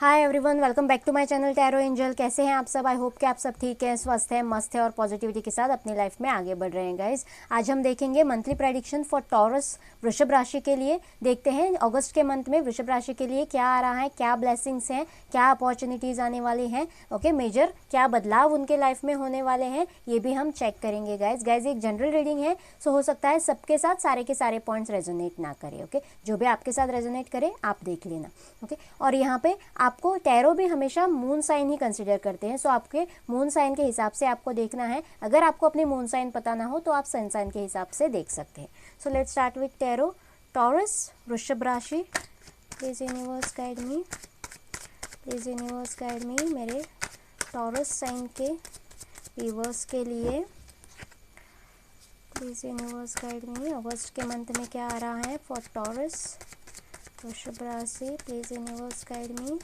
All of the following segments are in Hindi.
Hi everyone, welcome back to my channel tarot angel. कैसे हैं आप सब? आई होप कि आप सब ठीक हैं, स्वस्थ हैं, मस्त हैं और पॉजिटिविटी के साथ अपनी लाइफ में आगे बढ़ रहे हैं गाइज। आज हम देखेंगे मंथली प्रेडिक्शन फॉर टॉरस वृषभ राशि के लिए। देखते हैं अगस्त के मंथ में वृषभ राशि के लिए क्या आ रहा है, क्या ब्लेसिंग्स हैं, क्या अपॉर्चुनिटीज़ आने वाली हैं, ओके मेजर क्या बदलाव उनके लाइफ में होने वाले हैं, ये भी हम चेक करेंगे गाइज। एक जनरल रीडिंग है, सो हो सकता है सबके साथ सारे के सारे पॉइंट्स रेजोनेट ना करें, ओके जो भी आपके साथ रेजोनेट करे आप देख लेना, ओके। और यहाँ पे आपको टैरो भी हमेशा मून साइन ही कंसिडर करते हैं, सो आपके मून साइन के हिसाब से आपको देखना है। अगर आपको अपनी मून साइन पता ना हो तो आप सन साइन के हिसाब से देख सकते हैं। So let's start with tarot taurus वृषभ राशि। Please universe guide me, please universe guide मी मेरे टॉरस साइन के व्यूअर्स के लिए। प्लीज यूनिवर्स गाइड मी अगस्त के मंथ में क्या आ रहा है फॉर टॉरस वृषभ राशि। Please universe guide me,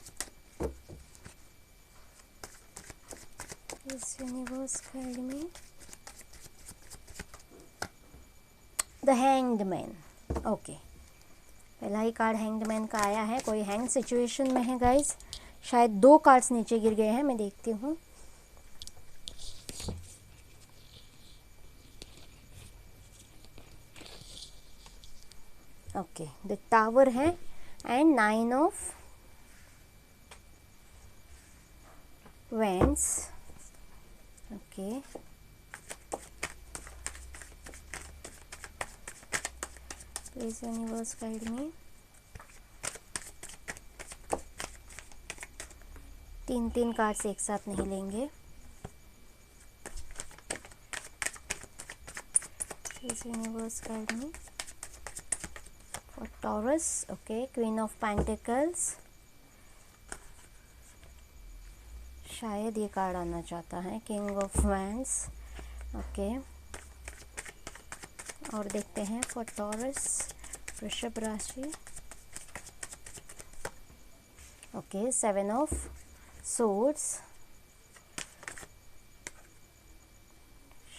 please universe guide me. The hanged man, okay पहला ही कार्ड हैंग्ड मैन का आया है। कोई हैंग सिचुएशन में है गाइज, शायद 2 कार्ड्स नीचे गिर गए हैं, मैं देखती हूँ। ओके द टावर है and 9 of wands, okay please universe guide me। 3 cards एक साथ नहीं लेंगे। Please universe guide me for taurus, okay queen of pentacles, शायद ये कार्ड आना चाहता है किंग ऑफ वैंड्स, ओके। और देखते हैं फॉर टॉरस वृषभ राशि, ओके 7 ऑफ सोर्ड्स,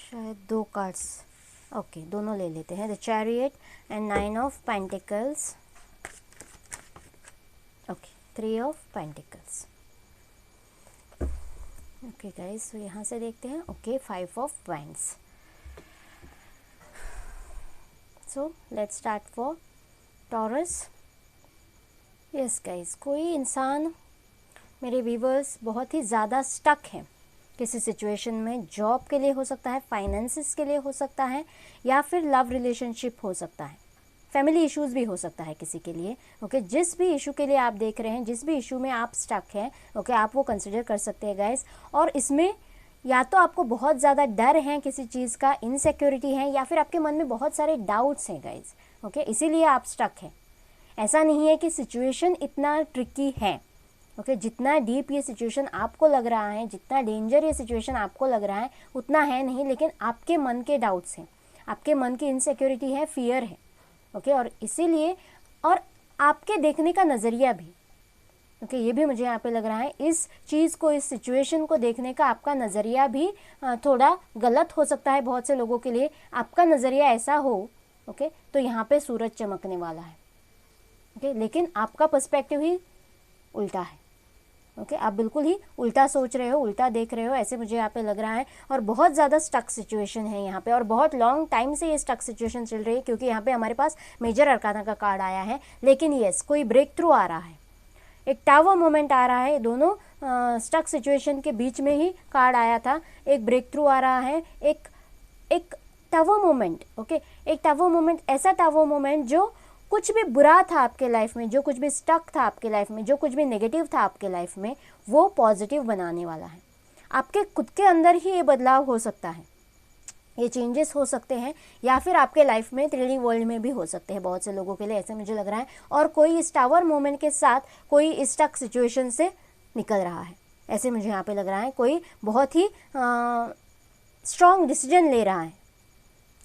शायद 2 कार्ड्स, ओके दोनों ले लेते हैं। The chariot and 9 of pentacles, okay 3 of pentacles, okay guys. तो यहाँ से देखते हैं, okay 5 of wands. So let's start for taurus. Yes guys, कोई इंसान मेरे व्यूवर्स बहुत ही ज़्यादा स्टक है किसी सिचुएशन में। जॉब के लिए हो सकता है, फाइनेंसिस के लिए हो सकता है, या फिर लव रिलेशनशिप हो सकता है, फैमिली इश्यूज़ भी हो सकता है किसी के लिए, ओके जिस भी इशू के लिए आप देख रहे हैं, जिस भी इशू में आप स्टक हैं, ओके आप वो कंसिडर कर सकते हैं गाइस। और इसमें या तो आपको बहुत ज़्यादा डर है किसी चीज़ का, इनसिक्योरिटी है, या फिर आपके मन में बहुत सारे डाउट्स हैं गाइस, ओके इसीलिए आप स्टक हैं। ऐसा नहीं है कि सिचुएशन इतना ट्रिकी है, ओके जितना डीप ये सिचुएशन आपको लग रहा है, जितना डेंजर ये सिचुएशन आपको लग रहा है उतना है नहीं, लेकिन आपके मन के डाउट्स हैं, आपके मन की इनसिक्योरिटी है, फियर है, ओके और इसीलिए, और आपके देखने का नज़रिया भी, ओके ये भी मुझे यहाँ पे लग रहा है, इस चीज़ को, इस सिचुएशन को देखने का आपका नज़रिया भी थोड़ा गलत हो सकता है बहुत से लोगों के लिए। आपका नज़रिया ऐसा हो, ओके तो यहाँ पे सूरज चमकने वाला है, ओके लेकिन आपका पर्सपेक्टिव ही उल्टा है, ओके आप बिल्कुल ही उल्टा सोच रहे हो, उल्टा देख रहे हो, ऐसे मुझे यहाँ पे लग रहा है। और बहुत ज़्यादा स्टक सिचुएशन है यहाँ पे, और बहुत लॉन्ग टाइम से ये स्टक सिचुएशन चल रही है, क्योंकि यहाँ पे हमारे पास मेजर अरकाना का कार्ड आया है। लेकिन यस, कोई ब्रेक थ्रू आ रहा है, एक टावर मोमेंट आ रहा है। दोनों स्टक सिचुएशन के बीच में ही कार्ड आया था, एक ब्रेक थ्रू आ रहा है, एक टावर मोमेंट, ओके एक टावर मोमेंट, ऐसा टावर मोमेंट जो कुछ भी बुरा था आपके लाइफ में, जो कुछ भी स्टक था आपके लाइफ में, जो कुछ भी नेगेटिव था आपके लाइफ में, वो पॉजिटिव बनाने वाला है। आपके खुद के अंदर ही ये बदलाव हो सकता है, ये चेंजेस हो सकते हैं, या फिर आपके लाइफ में 3D वर्ल्ड में भी हो सकते हैं बहुत से लोगों के लिए, ऐसे मुझे लग रहा है। और कोई इस टावर मोमेंट के साथ कोई इस स्टक सिचुएशन से निकल रहा है, ऐसे मुझे यहाँ पे लग रहा है। कोई बहुत ही स्ट्रॉन्ग डिसीजन ले रहा है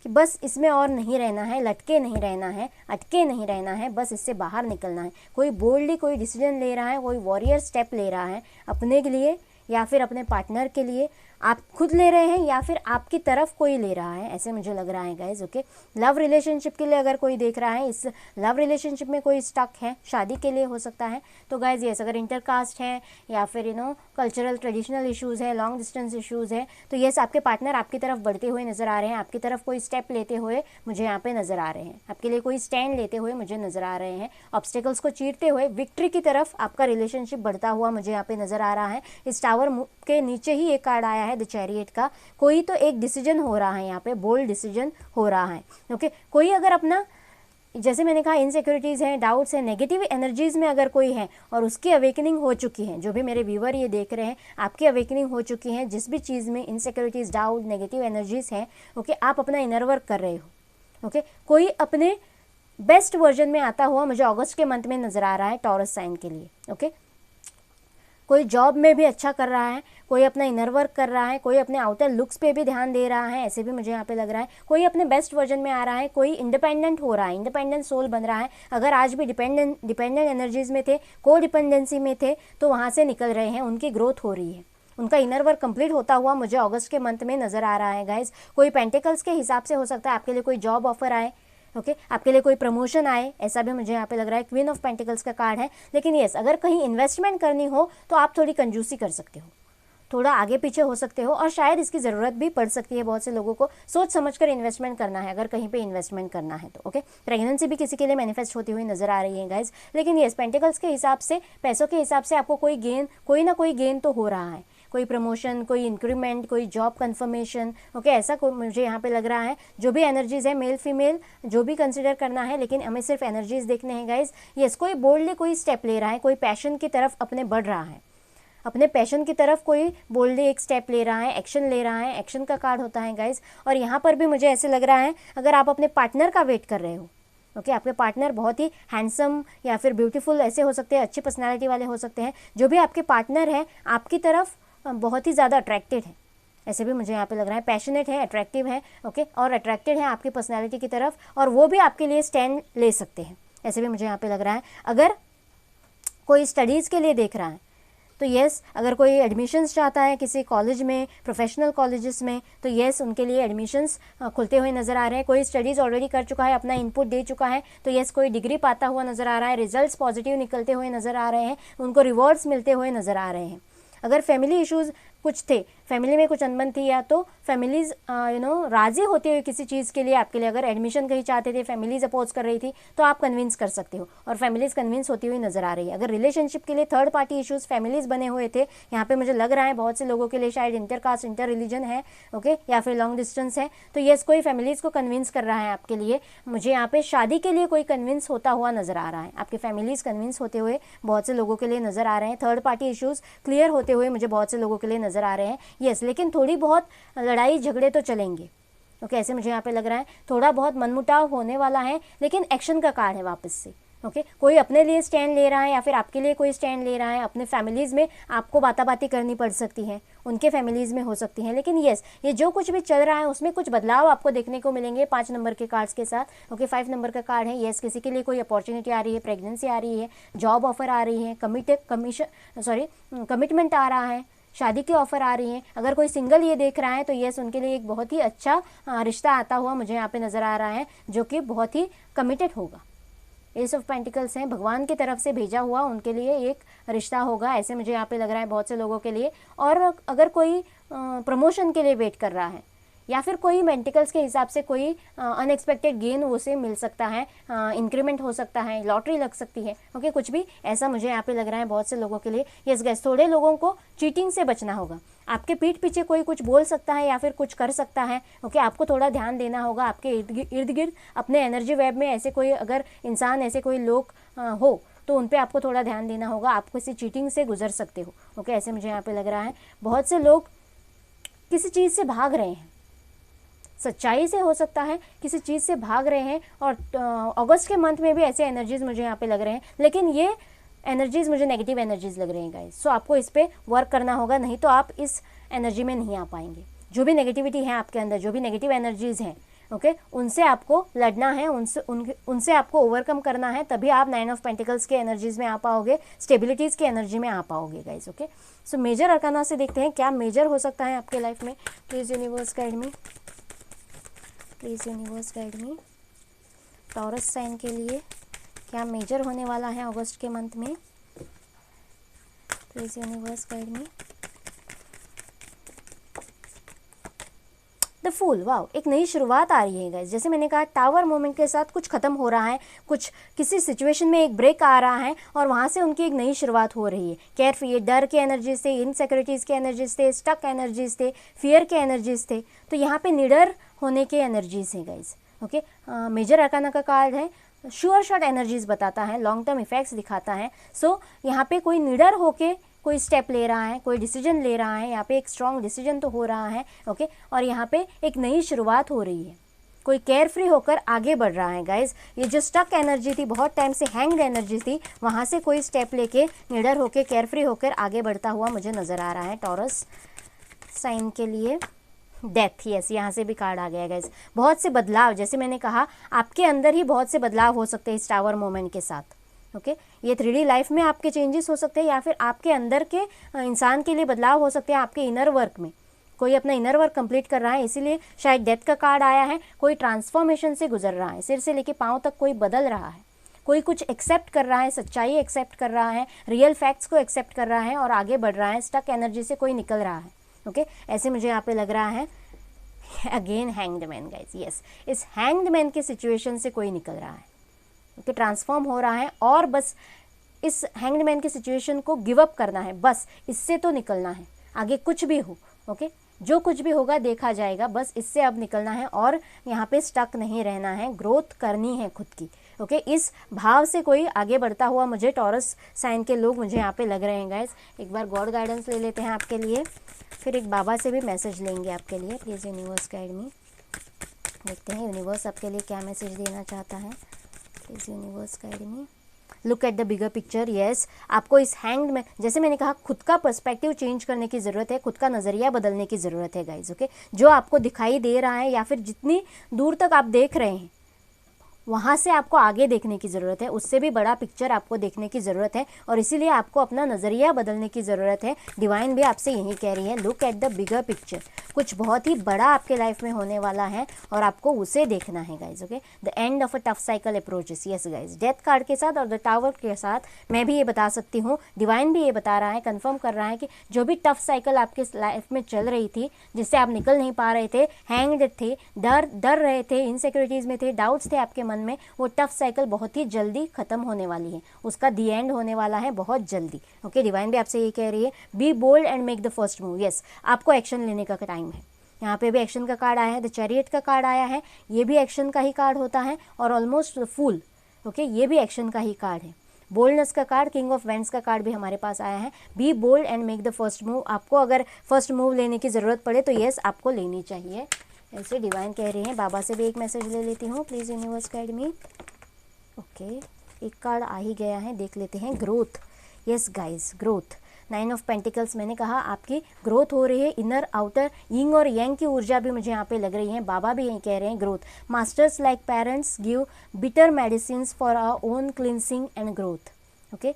कि बस इसमें और नहीं रहना है, लटके नहीं रहना है, अटके नहीं रहना है, बस इससे बाहर निकलना है। कोई बोल्डली कोई डिसीजन ले रहा है, कोई वॉरियर स्टेप ले रहा है अपने के लिए या फिर अपने पार्टनर के लिए, आप खुद ले रहे हैं या फिर आपकी तरफ कोई ले रहा है, ऐसे मुझे लग रहा है गाइज। ओके, लव रिलेशनशिप के लिए अगर कोई देख रहा है, इस लव रिलेशनशिप में कोई स्टक है, शादी के लिए हो सकता है, तो गाइज यस, अगर इंटरकास्ट है या फिर कल्चरल ट्रेडिशनल इश्यूज़ है, लॉन्ग डिस्टेंस इश्यूज़ है, तो यस, आपके पार्टनर आपकी तरफ बढ़ते हुए नज़र आ रहे हैं, आपकी तरफ कोई स्टेप लेते हुए मुझे यहाँ पे नज़र आ रहे हैं, आपके लिए कोई स्टैंड लेते हुए मुझे नज़र आ रहे हैं, ऑब्स्टेकल्स को चीरते हुए विक्ट्री की तरफ आपका रिलेशनशिप बढ़ता हुआ मुझे यहाँ पे नज़र आ रहा है। इस टावर के नीचे ही एक कार्ड आया है द चैरियट का, कोई तो एक डिसीजन हो रहा है यहाँ पे, बोल्ड डिसीजन हो रहा है। ओके, कोई अगर अपना, जैसे मैंने कहा, इनसिक्योरिटीज़ हैं, डाउट्स हैं, नेगेटिव एनर्जीज़ में अगर कोई है और उसकी अवेकनिंग हो चुकी है, जो भी मेरे व्यूवर ये देख रहे हैं, आपकी अवेकनिंग हो चुकी है, जिस भी चीज़ में इनसिक्योरिटीज़, डाउट, नेगेटिव एनर्जीज़ हैं, ओके, आप अपना इनर वर्क कर रहे हो। ओके, कोई अपने बेस्ट वर्जन में आता हुआ मुझे अगस्त के मंथ में नज़र आ रहा है टॉरस साइन के लिए। ओके, कोई जॉब में भी अच्छा कर रहा है, कोई अपना इनर वर्क कर रहा है, कोई अपने आउटर लुक्स पे भी ध्यान दे रहा है, ऐसे भी मुझे यहाँ पे लग रहा है। कोई अपने बेस्ट वर्जन में आ रहा है, कोई इंडिपेंडेंट हो रहा है, इंडिपेंडेंट सोल बन रहा है। अगर आज भी डिपेंडेंट एनर्जीज में थे, को डिपेंडेंसी में थे, तो वहाँ से निकल रहे हैं, उनकी ग्रोथ हो रही है, उनका इनर वर्क कंप्लीट होता हुआ मुझे अगस्त के मंथ में नज़र आ रहा है गाइज। कोई पेंटिकल्स के हिसाब से हो सकता है आपके लिए कोई जॉब ऑफर आए, ओके, आपके लिए कोई प्रमोशन आए, ऐसा भी मुझे यहाँ पे लग रहा है। क्वीन ऑफ पेंटिकल्स का कार्ड है। लेकिन यस, अगर कहीं इन्वेस्टमेंट करनी हो तो आप थोड़ी कंजूसी कर सकते हो, थोड़ा आगे पीछे हो सकते हो, और शायद इसकी ज़रूरत भी पड़ सकती है। बहुत से लोगों को सोच समझकर इन्वेस्टमेंट करना है अगर कहीं पे इन्वेस्टमेंट करना है तो। ओके, प्रेगनेंसी भी किसी के लिए मैनिफेस्ट होती हुई नज़र आ रही है गाइज। लेकिन यस, पेंटिकल्स के हिसाब से, पैसों के हिसाब से आपको कोई गेन, कोई ना कोई गेन तो हो रहा है, कोई प्रमोशन, कोई इंक्रीमेंट, कोई जॉब कन्फर्मेशन। ओके, ऐसा मुझे यहाँ पे लग रहा है। जो भी एनर्जीज़ है, मेल फीमेल जो भी कंसिडर करना है, लेकिन हमें सिर्फ एनर्जीज़ देखने हैं गाइज। यस, कोई बोल्डली कोई स्टेप ले रहा है, कोई पैशन की तरफ अपने बढ़ रहा है, अपने पैशन की तरफ कोई बोल्डली एक स्टेप ले रहा है, एक्शन ले रहा है। एक्शन का कार्ड होता है गाइज। और यहाँ पर भी मुझे ऐसे लग रहा है, अगर आप अपने पार्टनर का वेट कर रहे हो, ओके, आपके पार्टनर बहुत ही हैंडसम या फिर ब्यूटीफुल ऐसे हो सकते हैं, अच्छी पर्सनालिटी वाले हो सकते हैं, जो भी आपके पार्टनर हैं आपकी तरफ बहुत ही ज़्यादा अट्रैक्टेड है, ऐसे भी मुझे यहाँ पे लग रहा है। पैशनेट है, अट्रैक्टिव है, ओके, और अट्रैक्टेड है आपकी पर्सनालिटी की तरफ, और वो भी आपके लिए स्टैंड ले सकते हैं, ऐसे भी मुझे यहाँ पे लग रहा है। अगर कोई स्टडीज़ के लिए देख रहा है तो येस, अगर कोई एडमिशन्स चाहता है किसी कॉलेज में, प्रोफेशनल कॉलेजेस में, तो येस, उनके लिए एडमिशन्स खुलते हुए नज़र आ रहे हैं। कोई स्टडीज़ ऑलरेडी कर चुका है, अपना इनपुट दे चुका है, तो येस, कोई डिग्री पाता हुआ नज़र आ रहा है, रिजल्ट्स पॉजिटिव निकलते हुए नज़र आ रहे हैं, उनको रिवॉर्ड्स मिलते हुए नज़र आ रहे हैं। अगर फैमिली इश्यूज़ कुछ थे, फैमिली में कुछ अनबन थी, या तो फैमिलीज़ राज़ी होते हुए किसी चीज़ के लिए आपके लिए, अगर एडमिशन कहीं चाहते थे, फैमिलीज़ अपोज कर रही थी, तो आप कन्विंस कर सकते हो, और फैमिलीज़ कन्विंस होती हुई नज़र आ रही है। अगर रिलेशनशिप के लिए थर्ड पार्टी इश्यूज़, फैमिलीज़ बने हुए थे, यहाँ पे मुझे लग रहा है बहुत से लोगों के लिए शायद इंटरकास्ट, इंटर रिलीजन है, ओके, या फिर लॉन्ग डिस्टेंस है, तो येस, कोई फैमिलीज़ को कन्विंस कर रहा है आपके लिए। मुझे यहाँ पे शादी के लिए कोई कन्विंस होता हुआ नज़र आ रहा है, आपके फैमिलीज़ कन्विंस होते हुए बहुत से लोगों के लिए नज़र आ रहे हैं। थर्ड पार्टी इश्यूज़ क्लियर होते हुए मुझे बहुत से लोगों के लिए नज़र आ रहे हैं। यस, लेकिन थोड़ी बहुत लड़ाई झगड़े तो चलेंगे, ओके, ऐसे मुझे यहाँ पे लग रहा है। थोड़ा बहुत मनमुटाव होने वाला है, लेकिन एक्शन का कार्ड है वापस से। ओके, कोई अपने लिए स्टैंड ले रहा है या फिर आपके लिए कोई स्टैंड ले रहा है। अपने फैमिलीज़ में आपको बातें करनी पड़ सकती हैं, उनके फैमिलीज़ में हो सकती हैं, लेकिन येस, ये जो कुछ भी चल रहा है उसमें कुछ बदलाव आपको देखने को मिलेंगे 5 नंबर के कार्ड्स के साथ। ओके, 5 नंबर का कार्ड है। येस, किसी के लिए कोई अपॉर्चुनिटी आ रही है, प्रेगनेंसी आ रही है, जॉब ऑफर आ रही है, कमिटमेंट आ रहा है, शादी की ऑफ़र आ रही है। अगर कोई सिंगल ये देख रहा है तो येस, उनके लिए एक बहुत ही अच्छा रिश्ता आता हुआ मुझे यहाँ पे नज़र आ रहा है, जो कि बहुत ही कमिटेड होगा। एस ऑफ पेंटिकल्स हैं, भगवान की तरफ से भेजा हुआ उनके लिए एक रिश्ता होगा, ऐसे मुझे यहाँ पे लग रहा है बहुत से लोगों के लिए। और अगर कोई प्रमोशन के लिए वेट कर रहा है, या फिर कोई मेंटिकल्स के हिसाब से कोई अनएक्सपेक्टेड गेन उसे मिल सकता है, इंक्रीमेंट हो सकता है, लॉटरी लग सकती है, ओके, कुछ भी ऐसा मुझे यहाँ पे लग रहा है बहुत से लोगों के लिए। यस गाइस, थोड़े लोगों को चीटिंग से बचना होगा। आपके पीठ पीछे कोई कुछ बोल सकता है या फिर कुछ कर सकता है, ओके, आपको थोड़ा ध्यान देना होगा। आपके इर्द गिर्द अपने एनर्जी वेब में ऐसे कोई अगर इंसान, ऐसे कोई लोग हो तो उन पे आपको थोड़ा ध्यान देना होगा। आप किसी चीटिंग से गुजर सकते हो, ओके, ऐसे मुझे यहाँ पे लग रहा है। बहुत से लोग किसी चीज़ से भाग रहे हैं, सच्चाई से हो सकता है, किसी चीज़ से भाग रहे हैं, और अगस्त के मंथ में भी ऐसे एनर्जीज़ मुझे यहाँ पे लग रहे हैं, लेकिन ये एनर्जीज़ मुझे नेगेटिव एनर्जीज़ लग रहे हैं गाइस। सो आपको इस पर वर्क करना होगा, नहीं तो आप इस एनर्जी में नहीं आ पाएंगे। जो भी नेगेटिविटी है आपके अंदर, जो भी नेगेटिव एनर्जीज़ हैं, ओके उनसे आपको लड़ना है, उनसे आपको ओवरकम करना है, तभी आप 9 ऑफ पेंटिकल्स के एनर्जीज में आ पाओगे, स्टेबिलिटीज़ की एनर्जी में आ पाओगे guys. Okay so major arcana से देखते हैं क्या मेजर हो सकता है आपके लाइफ में। Please universe guide me, please universe guide me. Taurus sign के लिए क्या मेजर होने वाला है अगस्त के मंथ में। Please universe guide me. The fool, wow, एक नई शुरुआत आ रही है गाइस। जैसे मैंने कहा टावर मोमेंट के साथ कुछ खत्म हो रहा है, कुछ किसी सिचुएशन में एक ब्रेक आ रहा है और वहाँ से उनकी एक नई शुरुआत हो रही है। केयर फ्री, डर के एनर्जीज थे, इनसिक्योरिटीज़ के एनर्जीज थे, स्टक एनर्जीज थे, फियर के एनर्जीज थे, तो यहाँ पे निडर होने के एनर्जीज हैं गाइस। ओके मेजर अरकाना का कार्ड है, श्योर शॉट एनर्जीज बताता है, लॉन्ग टर्म इफेक्ट्स दिखाता है। सो यहाँ पे कोई निडर होके कोई स्टेप ले रहा है, कोई डिसीजन ले रहा है, यहाँ पे एक स्ट्रॉन्ग डिसीजन तो हो रहा है। ओके और यहाँ पे एक नई शुरुआत हो रही है, कोई केयर फ्री होकर आगे बढ़ रहा है गाइज। ये जो स्टक एनर्जी थी, बहुत टाइम से हैंग्ड एनर्जी थी, वहाँ से कोई स्टेप लेके निडर होके केयर फ्री होकर आगे बढ़ता हुआ मुझे नज़र आ रहा है टॉरस साइन के लिए। डेथ, यस, यहाँ से भी कार्ड आ गया गाइज। बहुत से बदलाव, जैसे मैंने कहा आपके अंदर ही बहुत से बदलाव हो सकते हैं इस टावर मोमेंट के साथ। ओके ये 3D लाइफ में आपके चेंजेस हो सकते हैं या फिर आपके अंदर के इंसान के लिए बदलाव हो सकते हैं, आपके इनर वर्क में कोई अपना इनर वर्क कंप्लीट कर रहा है, इसीलिए शायद डेथ का कार्ड आया है। कोई ट्रांसफॉर्मेशन से गुजर रहा है, सिर से लेके पाँव तक कोई बदल रहा है, कोई कुछ एक्सेप्ट कर रहा है, सच्चाई एक्सेप्ट कर रहा है, रियल फैक्ट्स को एक्सेप्ट कर रहा है और आगे बढ़ रहा है, स्टक एनर्जी से कोई निकल रहा है। ओके ऐसे मुझे यहाँ पे लग रहा है। Again hanged man guys, yes, इस हैंग्ड मैन के सिचुएशन से कोई निकल रहा है, ओके ट्रांसफॉर्म हो रहा है और बस इस हैंग्ड मैन की सिचुएशन को गिव अप करना है, बस इससे तो निकलना है, आगे कुछ भी हो, ओके जो कुछ भी होगा देखा जाएगा, बस इससे अब निकलना है और यहाँ पे स्टक नहीं रहना है, ग्रोथ करनी है खुद की। ओके इस भाव से कोई आगे बढ़ता हुआ मुझे टॉरस साइन के लोग मुझे यहाँ पे लग रहे हैं गाइज। एक बार गॉड गाइडेंस ले लेते हैं आपके लिए, फिर एक बाबा से भी मैसेज लेंगे आपके लिए। प्लीज़ यूनिवर्स गाइड मी, देखते हैं यूनिवर्स आपके लिए क्या मैसेज देना चाहता है। Please universe guide me. Look at the bigger picture, yes, आपको इस हैंग्ड में, जैसे मैंने कहा, खुद का पर्सपेक्टिव चेंज करने की ज़रूरत है, खुद का नज़रिया बदलने की ज़रूरत है गाइज। ओके जो आपको दिखाई दे रहा है या फिर जितनी दूर तक आप देख रहे हैं वहाँ से आपको आगे देखने की ज़रूरत है, उससे भी बड़ा पिक्चर आपको देखने की ज़रूरत है और इसीलिए आपको अपना नज़रिया बदलने की ज़रूरत है। डिवाइन भी आपसे यही कह रही है, look at the bigger picture, कुछ बहुत ही बड़ा आपके लाइफ में होने वाला है और आपको उसे देखना है guys. Okay the end of a tough cycle approaches, yes guys, death card के साथ और द टावर के साथ मैं भी ये बता सकती हूँ, डिवाइन भी ये बता रहा है, कंफर्म कर रहा है कि जो भी टफ साइकिल आपके लाइफ में चल रही थी, जिससे आप निकल नहीं पा रहे थे, हैंग्ड थे, डर रहे थे, इनसिक्योरिटीज़ में थे, डाउट्स थे आपके मन में, वो टफ साइकिल बहुत ही जल्दी खत्म होने वाली है, उसका दी एंड होने वाला है बहुत जल्दी। ओके डिवाइन भी आपसे ये कह रही है, be bold and make the first move, yes आपको एक्शन लेने का टाइम है। यहाँ पे भी एक्शन का कार्ड आया है, द चैरियट का कार्ड आया है, ये भी एक्शन का ही कार्ड होता है और ऑलमोस्ट फूल, ओके ये भी एक्शन का ही कार्ड है। बोल्डनेस का कार्ड, किंग ऑफ वेंड्स का कार्ड भी हमारे पास आया है, be bold and make the first move, आपको अगर फर्स्ट मूव लेने की ज़रूरत पड़े तो यस आपको लेनी चाहिए, ऐसे डिवाइन कह रही हैं। बाबा से भी एक मैसेज ले लेती हूँ, please universe guide me. Okay एक कार्ड आ ही गया है, देख लेते हैं, growth, yes guys growth, 9 of pentacles, मैंने कहा आपकी ग्रोथ हो रही है, इनर आउटर यिंग और यांग की ऊर्जा भी मुझे यहाँ पे लग रही है। बाबा भी यही कह रहे हैं, growth, masters like parents give bitter medicine for our own cleansing and growth. Okay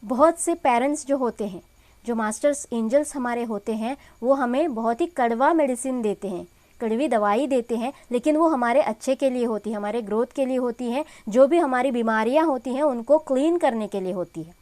बहुत से पेरेंट्स जो होते हैं, जो मास्टर्स एंजल्स हमारे होते हैं, वो हमें बहुत ही कड़वा मेडिसिन देते हैं, कड़वी दवाई देते हैं, लेकिन वो हमारे अच्छे के लिए होती है, हमारे ग्रोथ के लिए होती है, जो भी हमारी बीमारियां होती हैं उनको क्लीन करने के लिए होती है।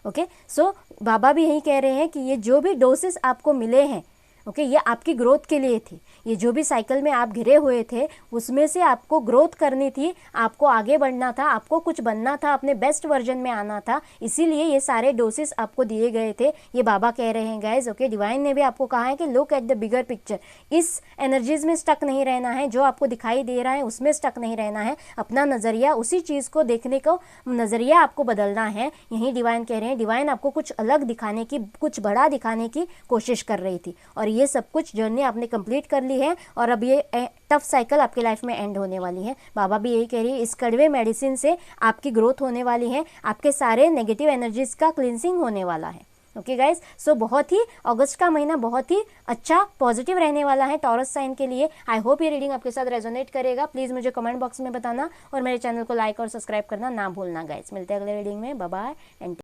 ओके सो बाबा भी यही कह रहे हैं कि ये जो भी डोसेस आपको मिले हैं, ओके ये आपकी ग्रोथ के लिए थे, ये जो भी साइकिल में आप घिरे हुए थे उसमें से आपको ग्रोथ करनी थी, आपको आगे बढ़ना था, आपको कुछ बनना था, अपने बेस्ट वर्जन में आना था, इसीलिए ये सारे डोसेस आपको दिए गए थे, ये बाबा कह रहे हैं गाइज। ओके डिवाइन ने भी आपको कहा है कि look at the bigger picture, इस एनर्जीज में स्टक नहीं रहना है, जो आपको दिखाई दे रहा है उसमें स्टक नहीं रहना है, अपना नज़रिया, उसी चीज़ को देखने को नज़रिया आपको बदलना है, यही डिवाइन कह रहे हैं। डिवाइन आपको कुछ अलग दिखाने की, कुछ बड़ा दिखाने की कोशिश कर रही थी और ये सब कुछ जर्नी आपने कंप्लीट कर ली है और अब ये टफ साइकिल आपके लाइफ में एंड होने वाली है। बाबा भी यही कह रही है, इस कड़वे मेडिसिन से आपकी ग्रोथ होने वाली है, आपके सारे नेगेटिव एनर्जीज का क्लिनसिंग होने वाला है। ओके गाइज, सो बहुत ही अगस्त का महीना बहुत ही अच्छा पॉजिटिव रहने वाला है टॉरस साइन के लिए। आई होप ये रीडिंग आपके साथ रेजोनेट करेगा। प्लीज़ मुझे कमेंट बॉक्स में बताना और मेरे चैनल को लाइक और सब्सक्राइब करना ना भूलना गाइज। मिलते हैं अगले रीडिंग में, बाय बाय एंड